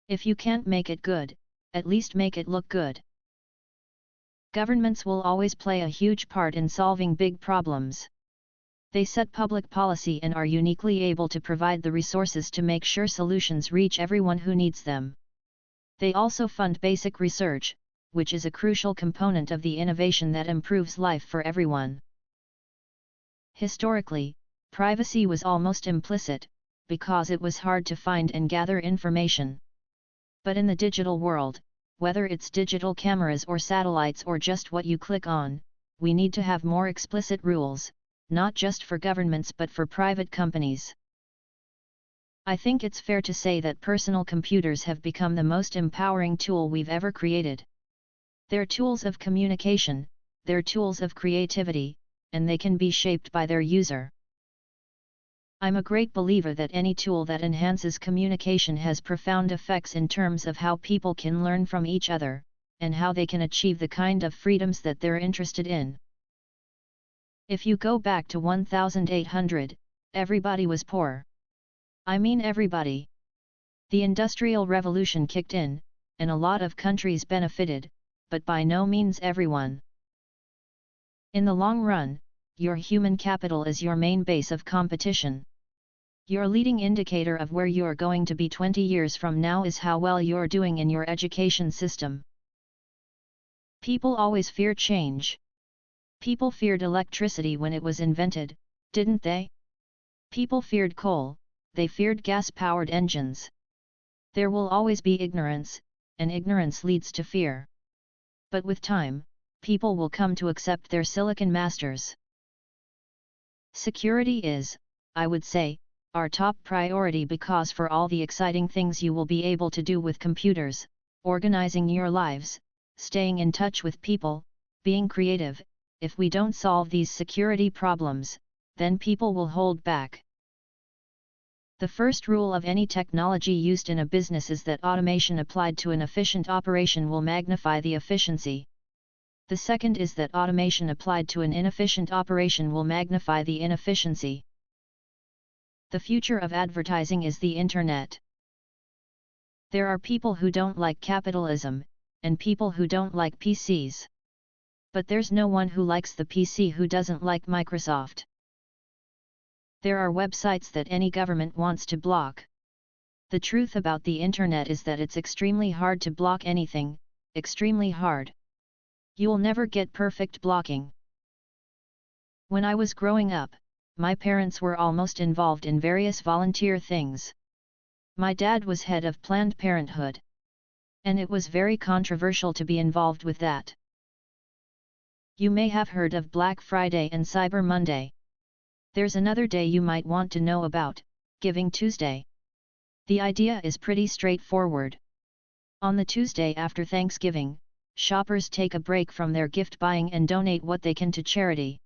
If you can't make it good, at least make it look good. Governments will always play a huge part in solving big problems. They set public policy and are uniquely able to provide the resources to make sure solutions reach everyone who needs them. They also fund basic research, which is a crucial component of the innovation that improves life for everyone. Historically, privacy was almost implicit, because it was hard to find and gather information. But in the digital world, whether it's digital cameras or satellites or just what you click on, we need to have more explicit rules, not just for governments but for private companies. I think it's fair to say that personal computers have become the most empowering tool we've ever created. They're tools of communication, they're tools of creativity, and they can be shaped by their user. I'm a great believer that any tool that enhances communication has profound effects in terms of how people can learn from each other, and how they can achieve the kind of freedoms that they're interested in. If you go back to 1800, everybody was poor. I mean everybody. The Industrial Revolution kicked in, and a lot of countries benefited, but by no means everyone. In the long run, your human capital is your main base of competition. Your leading indicator of where you're going to be 20 years from now is how well you're doing in your education system. People always fear change. People feared electricity when it was invented, didn't they? People feared coal, they feared gas-powered engines. There will always be ignorance, and ignorance leads to fear. But with time, people will come to accept their silicon masters. Security is, I would say, our top priority because for all the exciting things you will be able to do with computers, organizing your lives, staying in touch with people, being creative, if we don't solve these security problems, then people will hold back. The first rule of any technology used in a business is that automation applied to an efficient operation will magnify the efficiency. The second is that automation applied to an inefficient operation will magnify the inefficiency. The future of advertising is the Internet. There are people who don't like capitalism, and people who don't like PCs. But there's no one who likes the PC who doesn't like Microsoft. There are websites that any government wants to block. The truth about the Internet is that it's extremely hard to block anything, extremely hard. You'll never get perfect blocking. When I was growing up, my parents were almost involved in various volunteer things. My dad was head of Planned Parenthood. And it was very controversial to be involved with that. You may have heard of Black Friday and Cyber Monday. There's another day you might want to know about, Giving Tuesday. The idea is pretty straightforward. On the Tuesday after Thanksgiving, shoppers take a break from their gift buying and donate what they can to charity.